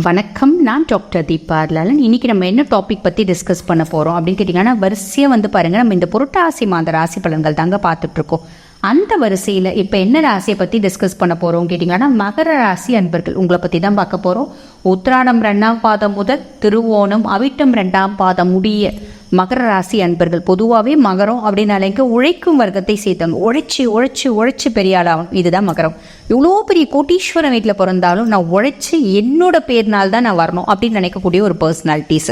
வணக்கம், நான் டாக்டர் தீபா லாலன். இன்றைக்கி நம்ம என்ன டாபிக் பற்றி டிஸ்கஸ் பண்ண போகிறோம் அப்படின்னு கேட்டிங்கன்னா, வரிசையாக வந்து பாருங்கள், நம்ம இந்த புரட்டாசி மாத ராசி பலன்கள் தாங்க பார்த்துட்ருக்கோம். அந்த வரிசையில் இப்போ என்ன ராசியை பற்றி டிஸ்கஸ் பண்ண போகிறோம் கேட்டிங்கன்னா, மகர ராசி அன்பர்கள் உங்களை பற்றி தான் பார்க்க போகிறோம். உத்திராடம் 2ஆம் பாதம் முதல் திருவோணம் அவிட்டம் 2ஆம் பாதம் முடிய மகர ராசி அன்பர்கள். பொதுவாகவே மகரம் அப்படின்னாலேங்க உழைக்கும் வர்க்கத்தை சேர்த்தவங்க, உழைச்சி உழைச்சி உழைச்சி பெரிய ஆளாகும். இதுதான் மகரம். இவ்வளோ பெரிய கோட்டீஸ்வரன் வீட்டில் பிறந்தாலும் நான் உழைச்சி என்னோட பேர்னால் தான் நான் வரணும் அப்படின்னு நினைக்கக்கூடிய ஒரு பர்சனாலிட்டிஸ்.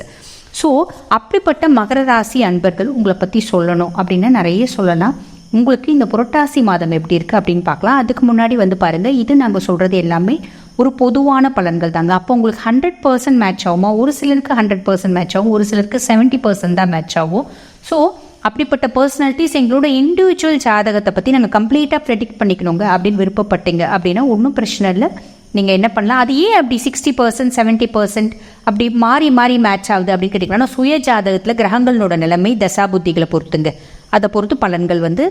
ஸோ அப்படிப்பட்ட மகர ராசி அன்பர்கள் உங்களை பற்றி சொல்லணும் அப்படின்னா நிறைய சொல்லலாம். உங்களுக்கு இந்த புரட்டாசி மாதம் எப்படி இருக்குது அப்படின்னு பார்க்கலாம். அதுக்கு முன்னாடி வந்து பாருங்கள், இது நாங்கள் சொல்கிறது எல்லாமே ஒரு பொதுவான பலன்கள் தாங்க. அப்போ உங்களுக்கு 100% மேட்ச் ஆகுமா? ஒரு சிலருக்கு 100% மேட்ச் ஆகும், ஒரு சிலருக்கு 70% தான் மேட்ச் ஆகும். ஸோ அப்படிப்பட்ட பர்சனாலிட்டிஸ் எங்களோட இண்டிவிஜுவல் ஜாதகத்தை பற்றி நாங்கள் கம்ப்ளீட்டாக ப்ரெடிக்ட் பண்ணிக்கணுங்க அப்படின்னு விருப்பப்பட்டீங்க அப்படின்னா ஒன்றும் பிரச்சனை இல்லை. நீங்கள் என்ன பண்ணலாம், அது ஏன் அப்படி 60% 70% அப்படி மாறி மாறி மேட்ச் ஆகுது அப்படின்னு கேட்டிங்கன்னா, சுய ஜாதகத்தில் கிரகங்களோட நிலைமை தசாபுத்திகளை பொறுத்துங்க. அதை பொறுத்து பலன்கள் வந்து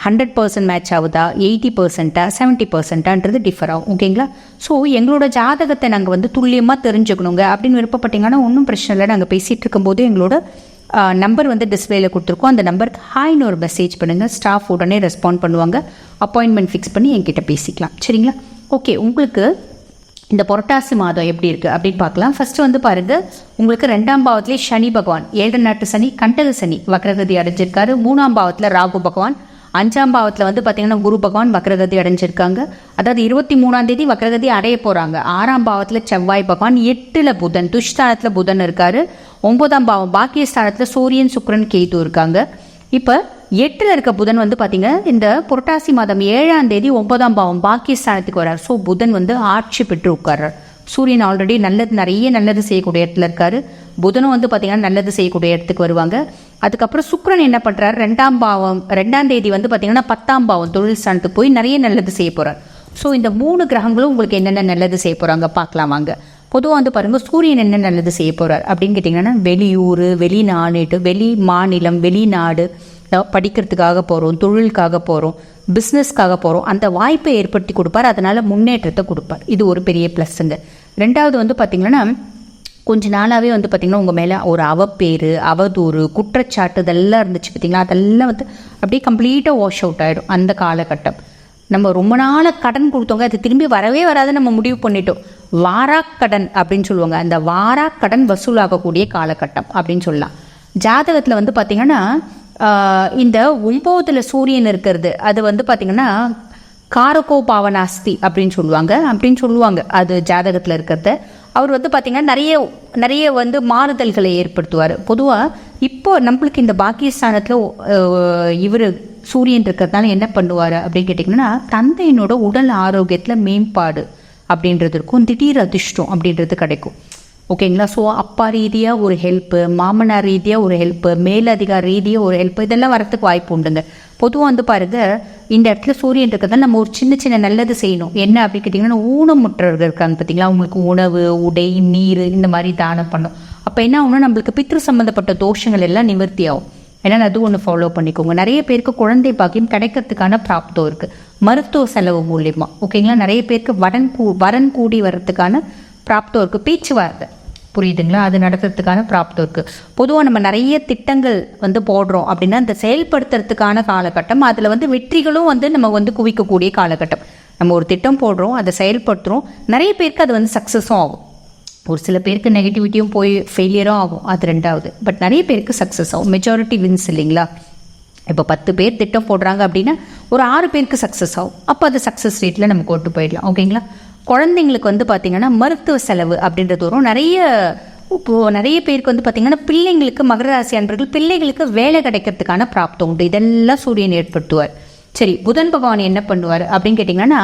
100% மேட்ச் ஆகுதா, 80%, 70%ன்றது டிஃபர் ஆகும். ஓகேங்களா? ஸோ எங்களோட ஜாதகத்தை நாங்கள் வந்து துல்லியமாக தெரிஞ்சுக்கணுங்க அப்படின்னு விருப்பப்பட்டீங்கன்னா ஒன்றும் பிரச்சனை இல்லை. நாங்கள் பேசிகிட்டு இருக்கும்போது எங்களோட நம்பர் வந்து டிஸ்பிளேயில் கொடுத்துருக்கோம். அந்த நம்பருக்கு ஹாய்னு ஒரு மெசேஜ் பண்ணுங்கள். ஸ்டாஃப் உடனே ரெஸ்பாண்ட் பண்ணுவாங்க. அப்பாயின்மெண்ட் ஃபிக்ஸ் பண்ணி என்கிட்ட பேசிக்கலாம். சரிங்களா? ஓகே, உங்களுக்கு இந்த புரட்டாசி மாதம் எப்படி இருக்குது அப்படின்னு பார்க்கலாம். ஃபஸ்ட்டு வந்து பாருங்கள், உங்களுக்கு 2ஆம் பாவத்திலே சனி பகவான், 7 நாட்டு சனி, கண்டக சனி வக்ரகதி அடைஞ்சிருக்காரு. 3ஆம் பாவத்தில் ராகு பகவான், 5ஆம் பாவத்தில் வந்து பார்த்திங்கன்னா குரு பகவான் வக்ரகதி அடைஞ்சிருக்காங்க. அதாவது 23ஆம் தேதி வக்ரகதி அடைய போகிறாங்க. 6ஆம் பாவத்தில் செவ்வாய் பகவான், 8ல் புதன், துஷ்டானத்தில் புதன் இருக்கார். 9ஆம் பாவம் பாக்கியஸ்தானத்தில் சூரியன் சுக்கிரன் கேது இருக்காங்க. இப்போ 8ல் இருக்க புதன் வந்து பார்த்தீங்கன்னா இந்த புரட்டாசி மாதம் 7ஆம் தேதி 9ஆம் பாவம் பாக்கியஸ்தானத்துக்கு வர்றார். ஸோ புதன் வந்து ஆட்சி பெற்று உட்கார்றார். சூரியன் ஆல்ரெடி நிறைய நல்லது செய்யக்கூடிய இடத்துல இருக்காரு. புதனும் வந்து பார்த்தீங்கன்னா நல்லது செய்யக்கூடிய இடத்துக்கு வருவாங்க. அதுக்கப்புறம் சுக்கிரன் என்ன பண்ணுறாரு, 2ஆம் தேதி வந்து பார்த்தீங்கன்னா 10ஆம் பாவம் தொழில் ஸ்தானத்துக்கு போய் நிறைய நல்லது செய்ய போகிறார். ஸோ இந்த 3 கிரகங்களும் உங்களுக்கு என்னென்ன நல்லது செய்ய போகிறாங்க பார்க்கலாம் வாங்க. பொதுவாக வந்து பாருங்கள், சூரியன் என்ன நல்லது செய்ய போகிறார் அப்படின்னு கேட்டிங்கன்னா, வெளியூர், வெளிநாடு, வெளி மாநிலம், வெளிநாடு, படிக்கிறதுக்காக போகிறோம், தொழிலுக்காக போகிறோம், பிஸ்னஸ்க்காக போகிறோம், அந்த வாய்ப்பை ஏற்படுத்தி கொடுப்பார். அதனால் முன்னேற்றத்தை கொடுப்பார். இது ஒரு பெரிய ப்ளஸ்ஸுங்க. 2வது வந்து பார்த்திங்கன்னா, கொஞ்ச நாளாகவே வந்து பார்த்திங்கன்னா உங்கள் மேலே ஒரு அவப்பேறு, அவதூறு, குற்றச்சாட்டு இதெல்லாம் இருந்துச்சு பார்த்திங்களா, அதெல்லாம் வந்து அப்படியே கம்ப்ளீட்டாக வாஷ் அவுட் ஆகிடும். அந்த காலகட்டம் நம்ம ரொம்ப நாளாக கடன் கொடுத்தவங்க அது திரும்பி வரவே வராது நம்ம முடிவு பண்ணிட்டோம். வாராக்கடன் அப்படின்னு சொல்லுவாங்க. அந்த வாராக்கடன் வசூலாகக்கூடிய காலகட்டம் அப்படின்னு சொல்லலாம். ஜாதகத்தில் வந்து பார்த்திங்கன்னா இந்த 9ல் சூரியன் இருக்கிறது, அது வந்து பார்த்திங்கன்னா காரகோ பாவனாஸ்தி அப்படின்னு சொல்லுவாங்க. அது ஜாதகத்தில் இருக்கிறது. அவர் வந்து பார்த்திங்கன்னா நிறைய வந்து மாறுதல்களை ஏற்படுத்துவார். பொதுவாக இப்போ நம்மளுக்கு இந்த பாக்கியஸ்தானத்தில் இவர் சூரியன் இருக்கிறதுனால என்ன பண்ணுவார் அப்படின்னு கேட்டிங்கன்னா, தந்தையினோட உடல் ஆரோக்கியத்தில் மேம்பாடு அப்படின்றது இருக்கும், திடீர் அதிர்ஷ்டம் அப்படின்றது கிடைக்கும். ஓகேங்களா? ஸோ அப்பா ரீதியாக ஒரு ஹெல்ப்பு, மாமனார் ரீதியாக ஒரு ஹெல்ப்பு, மேலதிகார ரீதியாக ஒரு ஹெல்ப்பு, இதெல்லாம் வரத்துக்கு வாய்ப்பு உண்டுங்க. பொதுவாக வந்து பாருங்கள், இந்த இடத்துல சூரியன் இருக்கிறதால நம்ம ஒரு சின்ன நல்லது செய்யணும். என்ன அப்படின்னு கேட்டிங்கன்னா, ஊனமுற்றவர்கள் இருக்காங்க பார்த்தீங்களா, அவங்களுக்கு உணவு, உடை, நீர் இந்த மாதிரி தானம் பண்ணும். அப்போ என்ன ஆகும்னா, நம்மளுக்கு பித்ரு சம்மந்தப்பட்ட தோஷங்கள் எல்லாம் நிவர்த்தி ஆகும். ஏன்னா அது ஒன்று ஃபாலோ பண்ணிக்கோங்க. நிறைய பேருக்கு குழந்தை பாக்கியம் கிடைக்கிறதுக்கான பிராப்தம் இருக்குது மருத்துவ செலவு மூலியமா. ஓகேங்களா? நிறைய பேருக்கு வரன் கூடி வர்றதுக்கான பிராப்தம் இருக்குது. பேச்சுவார்த்தை புரியுதுங்களா, அது நடத்துறதுக்கான பிராப்தம் இருக்குது. பொதுவாக நம்ம நிறைய திட்டங்கள் வந்து போடுறோம் அப்படின்னா அந்த செயல்படுத்துறதுக்கான காலகட்டம், அதில் வந்து வெற்றிகளும் வந்து நம்ம வந்து குவிக்கக்கூடிய காலகட்டம். நம்ம ஒரு திட்டம் போடுறோம், அதை செயல்படுத்துகிறோம், நிறைய பேருக்கு அது வந்து சக்ஸஸும் ஆகும். ஒரு சில பேருக்கு நெகட்டிவிட்டியும் போய் ஃபெயிலியரும் ஆகும், அது 2வது. பட் நிறைய பேருக்கு சக்ஸஸ் ஆகும். மெஜாரிட்டி வின்ஸ் இல்லைங்களா? இப்போ 10 பேர் திட்டம் போடுறாங்க அப்படின்னா ஒரு 6 பேருக்கு சக்ஸஸ் ஆகும். அப்போ அது சக்ஸஸ் ரேட்டில் நம்ம கொண்டு போயிடலாம். ஓகேங்களா? குழந்தைங்களுக்கு வந்து பார்த்திங்கன்னா மருத்துவ செலவு அப்படின்றது வரும். நிறைய பேருக்கு வந்து பார்த்திங்கன்னா பிள்ளைங்களுக்கு, மகர ராசி அன்பர்கள் பிள்ளைங்களுக்கு வேலை கிடைக்கிறதுக்கான பிராப்தம் உண்டு. இதெல்லாம் சூரியன் ஏற்படுத்துவார். சரி, புதன் பகவான் என்ன பண்ணுவார் அப்படின்னு கேட்டிங்கன்னா,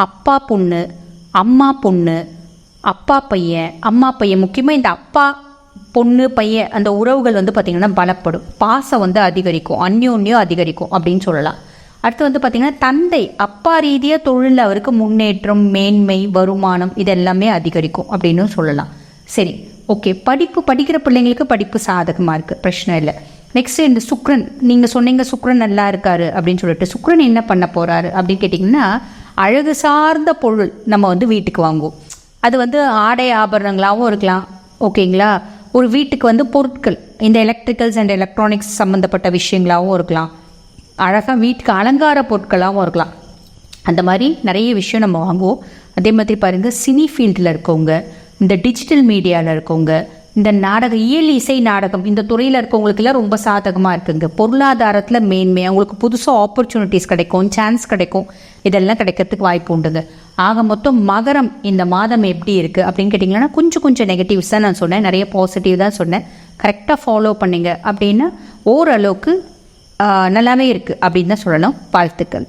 அப்பா பொண்ணு, அம்மா பொண்ணு, அப்பா பையன், அம்மா பையன், முக்கியமாக இந்த அப்பா பொண்ணு பையன் அந்த உறவுகள் வந்து பார்த்திங்கன்னா பலப்படும். பாசம் வந்து அதிகரிக்கும், அந்யோன்யம் அதிகரிக்கும் அப்படின்னு சொல்லலாம். அடுத்து வந்து பார்த்திங்கன்னா தந்தை, அப்பா ரீதியாக தொழிலில் அவருக்கு முன்னேற்றம், மேன்மை, வருமானம் இதெல்லாமே அதிகரிக்கும் அப்படின்னு சொல்லலாம். சரி, ஓகே. படிக்கிற பிள்ளைங்களுக்கு படிப்பு சாதகமாக இருக்குது, பிரச்சனை இல்லை. நெக்ஸ்ட்டு இந்த சுக்ரன், நீங்கள் சொன்னீங்க சுக்ரன் நல்லா இருக்காரு அப்படின்னு சொல்லிட்டு, சுக்ரன் என்ன பண்ண போகிறாரு அப்படின்னு கேட்டிங்கன்னா, அழகு சார்ந்த பொருள் நம்ம வந்து வீட்டுக்கு வாங்குவோம். அது வந்து ஆடை ஆபரணங்களாகவும் இருக்கலாம். ஓகேங்களா? ஒரு வீட்டுக்கு வந்து பொருட்கள், இந்த எலக்ட்ரிக்கல்ஸ் அண்ட் எலக்ட்ரானிக்ஸ் சம்மந்தப்பட்ட விஷயங்களாகவும் இருக்கலாம். அழகாக வீட்டுக்கு அலங்கார பொருட்களாகவும் இருக்கலாம். அந்த மாதிரி நிறைய விஷயம் நம்ம வாங்குவோம். அதே மாதிரி பாருங்கள், சினி ஃபீல்டில் இருக்கவங்க, இந்த டிஜிட்டல் மீடியாவில் இருக்கவங்க, இந்த நாடகம், இசை நாடகம், இந்த துறையில் இருக்கவங்களுக்கெல்லாம் ரொம்ப சாதகமாக இருக்குங்க. பொருளாதாரத்தில் மேன்மை, அவங்களுக்கு புதுசாக ஆப்பர்ச்சுனிட்டிஸ் கிடைக்கும், சான்ஸ் கிடைக்கும், இதெல்லாம் கிடைக்கிறதுக்கு வாய்ப்பு உண்டுங்க. ஆக மொத்தம் மகரம் இந்த மாதம் எப்படி இருக்குது அப்படின்னு கேட்டிங்கன்னா, கொஞ்சம் நெகட்டிவ்ஸ் தான் நான் சொன்னேன், நிறைய பாசிட்டிவ் தான் சொன்னேன். கரெக்டாக ஃபாலோ பண்ணிங்க அப்படின்னா ஓரளவுக்கு நல்லாவே இருக்குது அப்படின்னு தான் சொல்லணும். வாழ்த்துக்கள்.